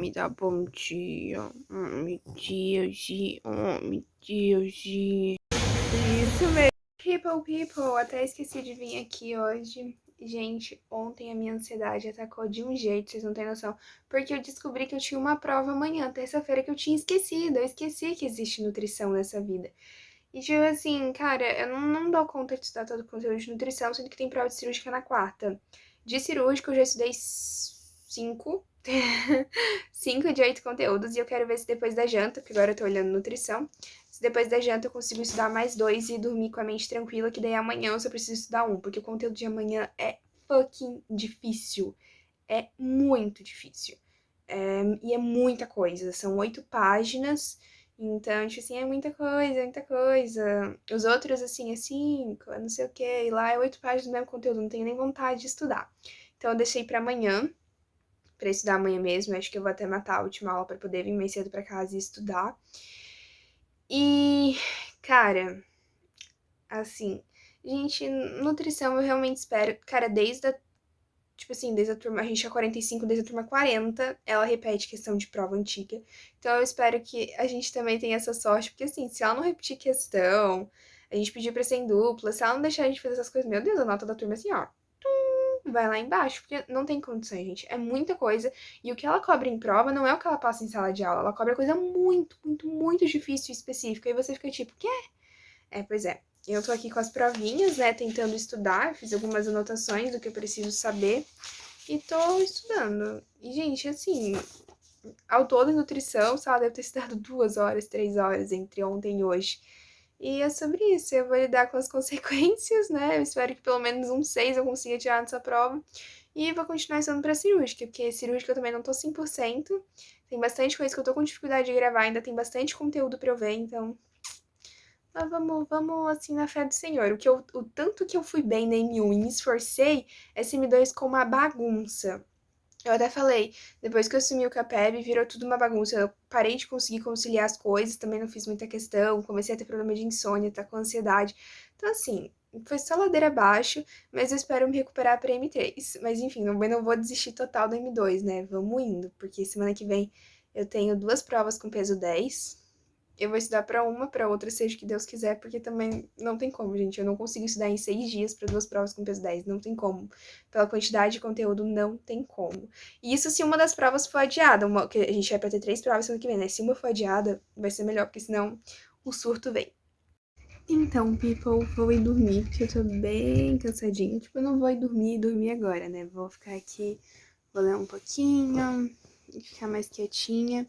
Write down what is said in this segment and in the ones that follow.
me dá bom dia. Meu Deus, meu Deus. Isso mesmo. People, até esqueci de vir aqui hoje. Gente, ontem a minha ansiedade atacou de um jeito, vocês não têm noção. Porque eu descobri que eu tinha uma prova amanhã, terça-feira, que eu tinha esquecido. Eu esqueci que existe nutrição nessa vida. E tipo assim, cara, eu não dou conta de estudar todo o conteúdo de nutrição, sendo que tem prova de cirúrgica na quarta. De cirúrgico eu já estudei 5, 5 de 8 conteúdos, e eu quero ver se depois da janta, porque agora eu tô olhando nutrição, se depois da janta eu consigo estudar mais 2 e dormir com a mente tranquila, que daí amanhã eu só preciso estudar um, porque o conteúdo de amanhã é fucking difícil. É muito difícil. E é muita coisa, são 8 páginas, então, tipo assim, é muita coisa, muita coisa. Os outros, assim, é 5, não sei o quê, e lá é 8 páginas do mesmo conteúdo, não tenho nem vontade de estudar. Então, eu deixei pra amanhã, pra estudar amanhã mesmo, acho que eu vou até matar a última aula pra poder vir mais cedo pra casa e estudar. E, cara, assim, gente, nutrição eu realmente espero, cara, tipo assim, desde a turma, a gente é 45, desde a turma 40, ela repete questão de prova antiga. Então eu espero que a gente também tenha essa sorte, porque assim, se ela não repetir questão, a gente pediu pra ser em dupla, se ela não deixar a gente fazer essas coisas, meu Deus, a nota da turma é assim, ó, vai lá embaixo, porque não tem condições, gente. É muita coisa. E o que ela cobra em prova não é o que ela passa em sala de aula. Ela cobra coisa muito, muito, muito difícil e específica. E você fica tipo, quê? Pois é. Eu tô aqui com as provinhas, né, tentando estudar, fiz algumas anotações do que eu preciso saber e tô estudando. E, gente, assim, ao todo em nutrição, sei lá, deve ter estudado 2 horas, 3 horas entre ontem e hoje. E é sobre isso, eu vou lidar com as consequências, né? Eu espero que pelo menos um 6 eu consiga tirar nessa prova. E vou continuar estudando pra cirúrgica, porque cirúrgica eu também não tô 100%. Tem bastante coisa que eu tô com dificuldade de gravar, ainda tem bastante conteúdo pra eu ver, então mas vamos assim na fé do Senhor. O tanto que eu fui bem na M1 e me esforcei, essa M2 ficou uma bagunça. Eu até falei, depois que eu assumi o CAPEB, virou tudo uma bagunça. Eu parei de conseguir conciliar as coisas, também não fiz muita questão, comecei a ter problema de insônia, tá com ansiedade. Então, assim, foi só ladeira abaixo, mas eu espero me recuperar pra M3. Mas enfim, não vou desistir total da M2, né? Vamos indo, porque semana que vem eu tenho 2 provas com peso 10. Eu vou estudar pra outra, seja o que Deus quiser, porque também não tem como, gente. Eu não consigo estudar em 6 dias pra 2 provas com peso 10. Não tem como. Pela quantidade de conteúdo, não tem como. E isso se uma das provas for adiada, que a gente vai pra ter 3 provas semana que vem, né? Se uma for adiada, vai ser melhor, porque senão o surto vem. Então, people, vou ir dormir, porque eu tô bem cansadinha. Tipo, eu não vou ir dormir agora, né? Vou ficar aqui, vou ler um pouquinho, ficar mais quietinha.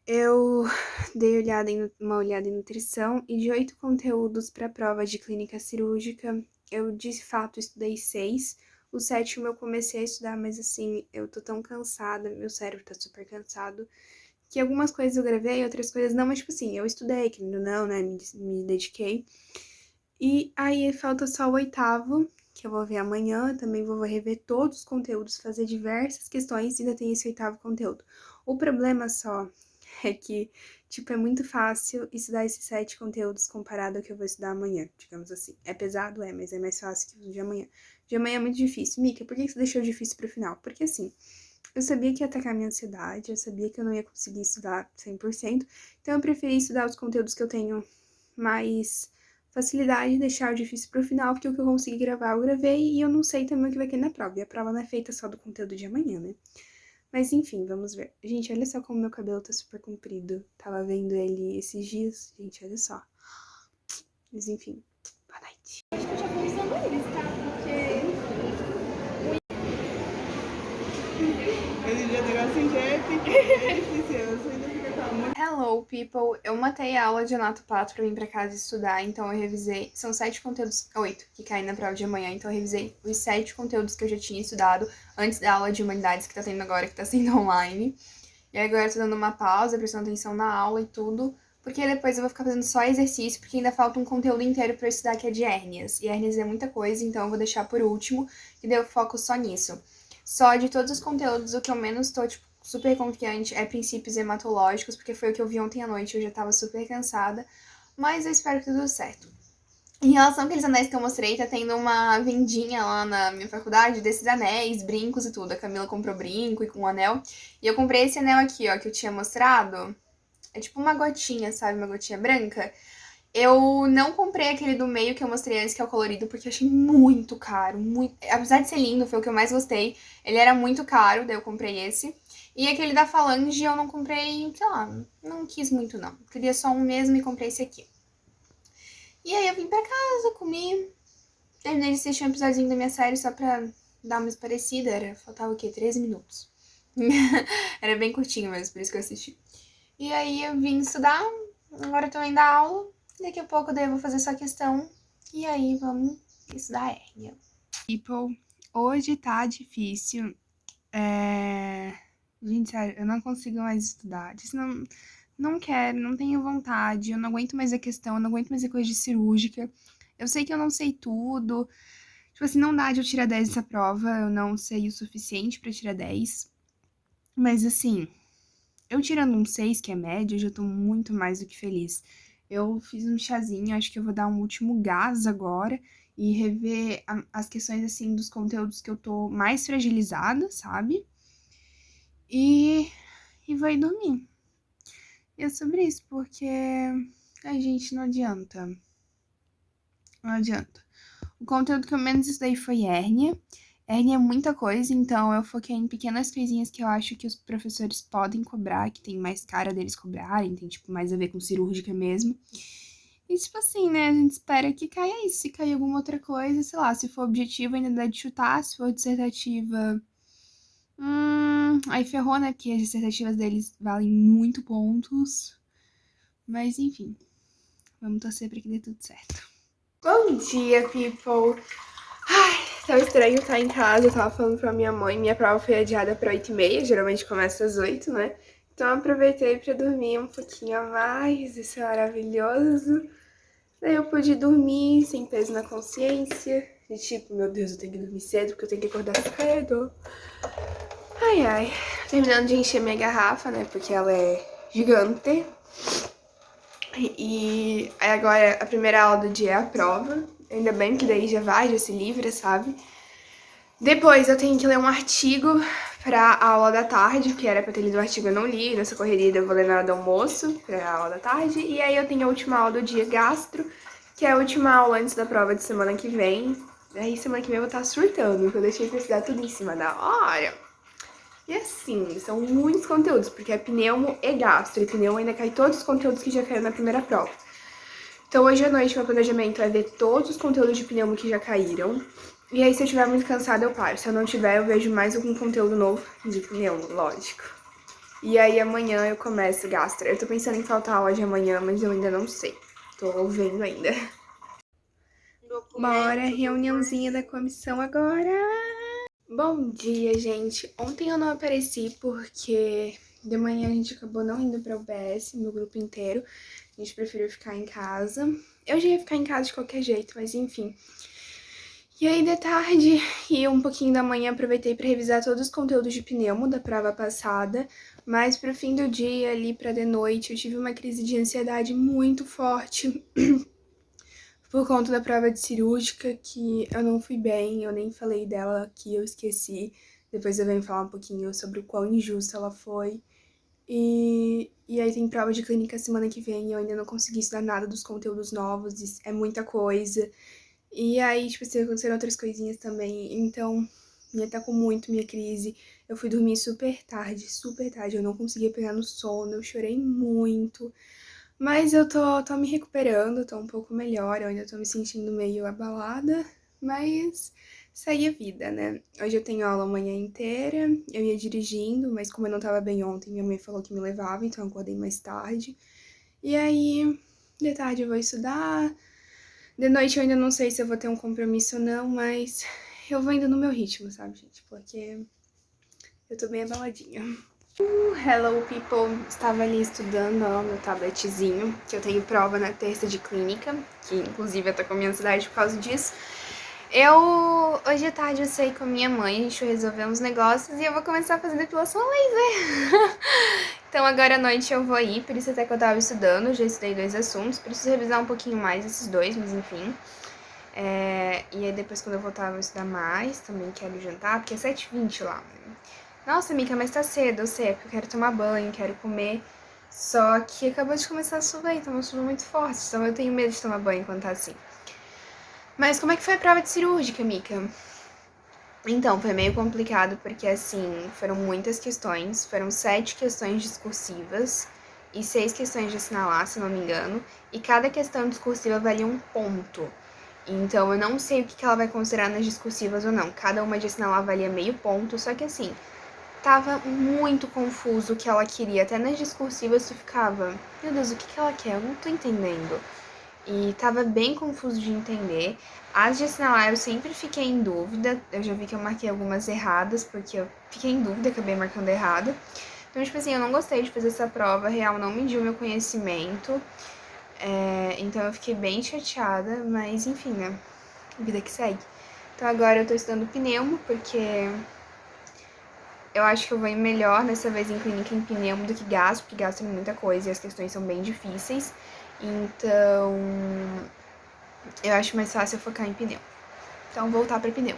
Eu dei uma olhada em nutrição e de 8 conteúdos para a prova de clínica cirúrgica, eu de fato estudei 6. O 7º eu comecei a estudar, mas assim, eu tô tão cansada, meu cérebro tá super cansado, que algumas coisas eu gravei, outras coisas não, mas tipo assim, eu estudei, querendo ou não, né, me dediquei. E aí falta só o 8º, que eu vou ver amanhã, também vou rever todos os conteúdos, fazer diversas questões e ainda tem esse 8º conteúdo. O problema só é que, tipo, é muito fácil estudar esses 7 conteúdos comparado ao que eu vou estudar amanhã, digamos assim. É pesado, mas é mais fácil que o de amanhã. O de amanhã é muito difícil. Mica, por que você deixou difícil pro final? Porque assim, eu sabia que ia atacar minha ansiedade, eu sabia que eu não ia conseguir estudar 100%, então eu preferi estudar os conteúdos que eu tenho mais facilidade de deixar o difícil pro final, porque o que eu consegui gravar, eu gravei, e eu não sei também o que vai cair na prova. E a prova não é feita só do conteúdo de amanhã, né? Mas enfim, vamos ver. Gente, olha só como meu cabelo tá super comprido. Tava vendo ele esses dias. Gente, olha só. Mas enfim, boa noite. Acho que eu já vou usando eles, tá? Porque Hoje em dia o negócio já é pequeno, é difícil, você ainda fica com a mão. Hello, people! Eu matei a aula de Anato-Pato pra vir pra casa estudar, então eu revisei. São 7 conteúdos, 8 que caem na prova de amanhã, então eu revisei os 7 conteúdos que eu já tinha estudado antes da aula de humanidades que tá tendo agora, que tá sendo online. E agora eu tô dando uma pausa, prestando atenção na aula e tudo, porque depois eu vou ficar fazendo só exercício, porque ainda falta um conteúdo inteiro pra eu estudar que é de hérnias. E hérnias é muita coisa, então eu vou deixar por último, e daí eu foco só nisso. Só de todos os conteúdos, o que eu menos tô, tipo, super confiante é princípios hematológicos, porque foi o que eu vi ontem à noite, eu já tava super cansada, mas eu espero que tudo certo. Em relação àqueles anéis que eu mostrei, tá tendo uma vendinha lá na minha faculdade desses anéis, brincos e tudo. A Camila comprou brinco e com um anel. E eu comprei esse anel aqui, ó, que eu tinha mostrado. É tipo uma gotinha, sabe? Uma gotinha branca. Eu não comprei aquele do meio que eu mostrei antes, que é o colorido, porque eu achei muito caro. Muito... Apesar de ser lindo, foi o que eu mais gostei. Ele era muito caro, daí eu comprei esse. E aquele da Falange eu não comprei, sei lá, não quis muito não. Queria só um mesmo e comprei esse aqui. E aí eu vim pra casa, comi, terminei de assistir um episódiozinho da minha série só pra dar uma esparecida. Faltava o quê? 13 minutos. Era bem curtinho mesmo, por isso que eu assisti. E aí eu vim estudar, agora eu tô indo dar aula. Daqui a pouco daí eu vou fazer só questão. E aí vamos estudar hérnia. People, hoje tá difícil. Gente, sério, eu não consigo mais estudar. Não quero, não tenho vontade, eu não aguento mais a questão, eu não aguento mais a coisa de cirúrgica. Eu sei que eu não sei tudo. Tipo assim, não dá de eu tirar 10 nessa prova, eu não sei o suficiente pra tirar 10. Mas assim, eu tirando um 6, que é média, eu já tô muito mais do que feliz. Eu fiz um chazinho, acho que eu vou dar um último gás agora e rever as questões, assim, dos conteúdos que eu tô mais fragilizada, sabe? E vou ir dormir. E é sobre isso, porque... Ai, gente, não adianta. Não adianta. O conteúdo que eu menos estudei foi hérnia. Hérnia é muita coisa, então eu foquei em pequenas coisinhas que eu acho que os professores podem cobrar, que tem mais cara deles cobrarem, tem, tipo, mais a ver com cirúrgica mesmo. E, tipo assim, né, a gente espera que caia isso. Se cair alguma outra coisa, sei lá, se for objetivo ainda dá de chutar, se for dissertativa... aí ferrou, né, porque as dissertativas deles valem muito pontos. Mas, enfim, vamos torcer pra que dê tudo certo. Bom dia, people! Ai, tava estranho estar em casa, eu tava falando pra minha mãe, minha prova foi adiada pra 8h30, geralmente começa às 8, né? Então eu aproveitei pra dormir um pouquinho a mais, isso é maravilhoso. Daí eu pude dormir sem peso na consciência, de tipo, meu Deus, eu tenho que dormir cedo porque eu tenho que acordar cedo. Ai, ai, terminando de encher minha garrafa, né, porque ela é gigante. E aí agora a primeira aula do dia é a prova. Ainda bem que daí já se livra, sabe? Depois eu tenho que ler um artigo pra aula da tarde, que era pra ter lido o artigo eu não li, nessa correria eu vou ler na hora do almoço, pra aula da tarde. E aí eu tenho a última aula do dia gastro, que é a última aula antes da prova de semana que vem. Aí semana que vem eu vou estar surtando, porque eu deixei pra estudar tudo em cima da hora. E assim, são muitos conteúdos, porque é pneumo e gastro, e pneumo ainda cai todos os conteúdos que já caíram na primeira prova. Então hoje à noite meu planejamento é ver todos os conteúdos de pneumo que já caíram. E aí se eu estiver muito cansada eu paro, se eu não tiver eu vejo mais algum conteúdo novo de pneumo, lógico. E aí amanhã eu começo gastro. Eu tô pensando em faltar aula de amanhã, mas eu ainda não sei. Tô vendo ainda. Bora, reuniãozinha da comissão agora. Bom dia, gente. Ontem eu não apareci porque de manhã a gente acabou não indo pra UBS, meu grupo inteiro. A gente preferiu ficar em casa. Eu já ia ficar em casa de qualquer jeito, mas enfim. E aí de tarde e um pouquinho da manhã aproveitei pra revisar todos os conteúdos de pneumo da prova passada. Mas pro fim do dia, ali pra de noite, eu tive uma crise de ansiedade muito forte. Por conta da prova de cirúrgica, que eu não fui bem, eu nem falei dela aqui, eu esqueci. Depois eu venho falar um pouquinho sobre o quão injusta ela foi. E aí tem prova de clínica semana que vem e eu ainda não consegui estudar nada dos conteúdos novos, é muita coisa. E aí, tipo assim, aconteceram outras coisinhas também, então me atacou muito minha crise. Eu fui dormir super tarde, eu não conseguia pegar no sono, eu chorei muito. Mas eu tô me recuperando, tô um pouco melhor, eu ainda tô me sentindo meio abalada, mas segue a vida, né? Hoje eu tenho aula a manhã inteira, eu ia dirigindo, mas como eu não tava bem ontem, minha mãe falou que me levava, então eu acordei mais tarde. E aí, de tarde eu vou estudar, de noite eu ainda não sei se eu vou ter um compromisso ou não, mas eu vou indo no meu ritmo, sabe, gente? Porque eu tô bem abaladinha. Hello people, estava ali estudando, ó, meu tabletzinho, que eu tenho prova na terça de clínica, que inclusive eu tô com minha ansiedade por causa disso. Hoje à tarde eu saí com a minha mãe, a gente resolveu uns negócios e eu vou começar a fazer depilação a laser. Então agora à noite eu vou ir, por isso até que eu tava estudando, já estudei 2 assuntos, preciso revisar um pouquinho mais esses 2, mas enfim. E aí depois quando eu voltar eu vou estudar mais, também quero jantar, porque é 7h20 lá. Nossa, Mica, mas tá cedo, eu sei, é porque eu quero tomar banho, quero comer. Só que acabou de começar a chover, então uma chuva muito forte, então eu tenho medo de tomar banho quando tá assim. Mas como é que foi a prova de cirúrgica, Mica? Então, foi meio complicado porque, assim, foram muitas questões, foram 7 questões discursivas e 6 questões de assinalar, se não me engano, e cada questão discursiva valia 1 ponto. Então, eu não sei o que ela vai considerar nas discursivas ou não. Cada uma de assinalar valia meio ponto, só que, assim, tava muito confuso o que ela queria. Até nas discursivas tu ficava, meu Deus, o que ela quer? Eu não tô entendendo. E tava bem confuso de entender. As de assinalar eu sempre fiquei em dúvida. Eu já vi que eu marquei algumas erradas, porque eu fiquei em dúvida, acabei marcando errado. Então, tipo assim, eu não gostei de fazer essa prova, real, não mediu meu conhecimento. Então eu fiquei bem chateada, mas enfim, né? Vida que segue. Então agora eu tô estudando pneumo, porque eu acho que eu vou ir melhor dessa vez em clínica em pneumo do que gastro, porque gastro é muita coisa e as questões são bem difíceis. Então, eu acho mais fácil eu focar em pneu. Então, voltar pra pneu.